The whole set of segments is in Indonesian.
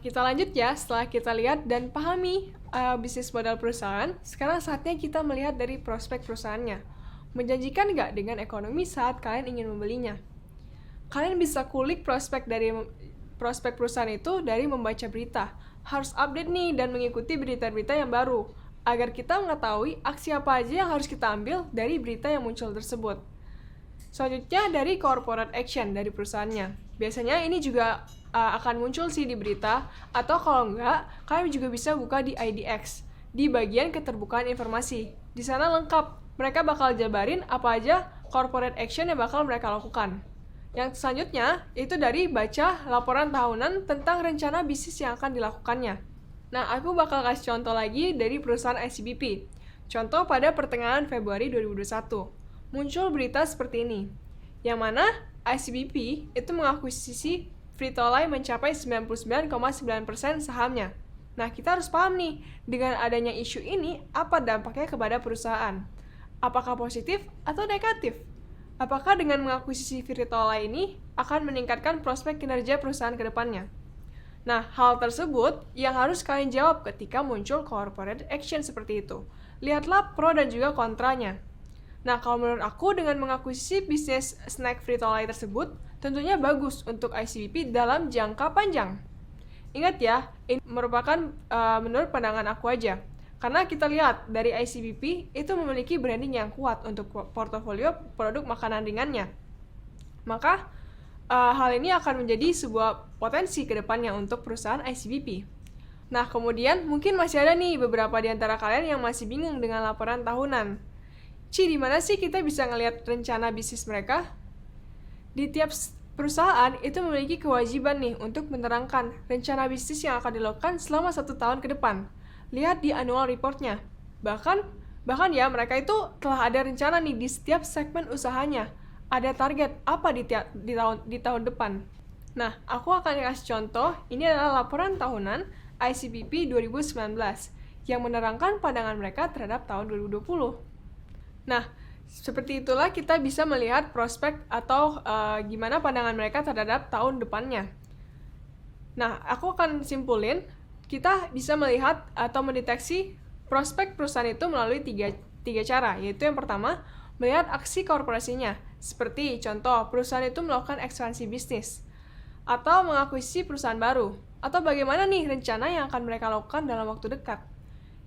kita lanjut ya. Setelah kita lihat dan pahami bisnis modal perusahaan, sekarang saatnya kita melihat dari prospek perusahaannya. Menjanjikan nggak dengan ekonomi saat kalian ingin membelinya? Kalian bisa kulik prospek perusahaan itu dari membaca berita. Harus update nih dan mengikuti berita-berita yang baru, agar kita mengetahui aksi apa aja yang harus kita ambil dari berita yang muncul tersebut. Selanjutnya dari corporate action dari perusahaannya. Biasanya ini juga akan muncul sih di berita, atau kalau enggak, kalian juga bisa buka di IDX, di bagian keterbukaan informasi. Di sana lengkap, mereka bakal jabarin apa aja corporate action yang bakal mereka lakukan. Yang selanjutnya, itu dari baca laporan tahunan tentang rencana bisnis yang akan dilakukannya. Nah, aku bakal kasih contoh lagi dari perusahaan ICBP. Contoh pada pertengahan Februari 2021. Muncul berita seperti ini, yang mana ICBP itu mengakuisisi Frito-Lay mencapai 99,9% sahamnya. Nah, kita harus paham nih, dengan adanya isu ini, apa dampaknya kepada perusahaan? Apakah positif atau negatif? Apakah dengan mengakuisisi Frito-Lay ini akan meningkatkan prospek kinerja perusahaan ke depannya? Nah, hal tersebut yang harus kalian jawab ketika muncul corporate action seperti itu. Lihatlah pro dan juga kontranya. Nah, kalau menurut aku dengan mengakuisisi bisnis snack Frito-Lay tersebut, tentunya bagus untuk ICBP dalam jangka panjang. Ingat ya, ini merupakan menurut pandangan aku aja. Karena kita lihat dari ICBP itu memiliki branding yang kuat untuk portofolio produk makanan ringannya. Maka, hal ini akan menjadi sebuah potensi ke depannya untuk perusahaan ICBP. Nah, kemudian mungkin masih ada nih beberapa di antara kalian yang masih bingung dengan laporan tahunan. Di mana sih kita bisa ngelihat rencana bisnis mereka? Di tiap perusahaan itu memiliki kewajiban nih untuk menerangkan rencana bisnis yang akan dilakukan selama 1 tahun ke depan. Lihat di annual report-nya. Bahkan ya, mereka itu telah ada rencana nih di setiap segmen usahanya. Ada target apa di tahun depan. Nah, aku akan kasih contoh. Ini adalah laporan tahunan ICBP 2019 yang menerangkan pandangan mereka terhadap tahun 2020. Nah, seperti itulah kita bisa melihat prospek atau gimana pandangan mereka terhadap tahun depannya. Nah, aku akan simpulin, kita bisa melihat atau mendeteksi prospek perusahaan itu melalui tiga cara, yaitu yang pertama, melihat aksi korporasinya. Seperti contoh, perusahaan itu melakukan ekspansi bisnis, atau mengakuisisi perusahaan baru, atau bagaimana nih rencana yang akan mereka lakukan dalam waktu dekat.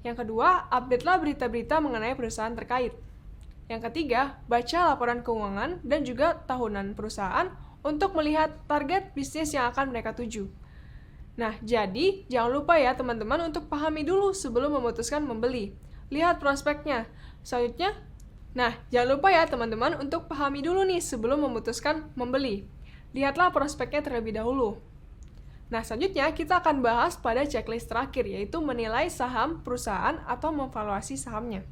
Yang kedua, update-lah berita-berita mengenai perusahaan terkait. Yang ketiga, baca laporan keuangan dan juga tahunan perusahaan untuk melihat target bisnis yang akan mereka tuju. Nah, jadi jangan lupa ya teman-teman untuk pahami dulu sebelum memutuskan membeli. Lihat prospeknya. Selanjutnya, jangan lupa ya teman-teman untuk pahami dulu nih sebelum memutuskan membeli. Lihatlah prospeknya terlebih dahulu. Nah, selanjutnya kita akan bahas pada checklist terakhir, yaitu menilai saham perusahaan atau memvaluasi sahamnya.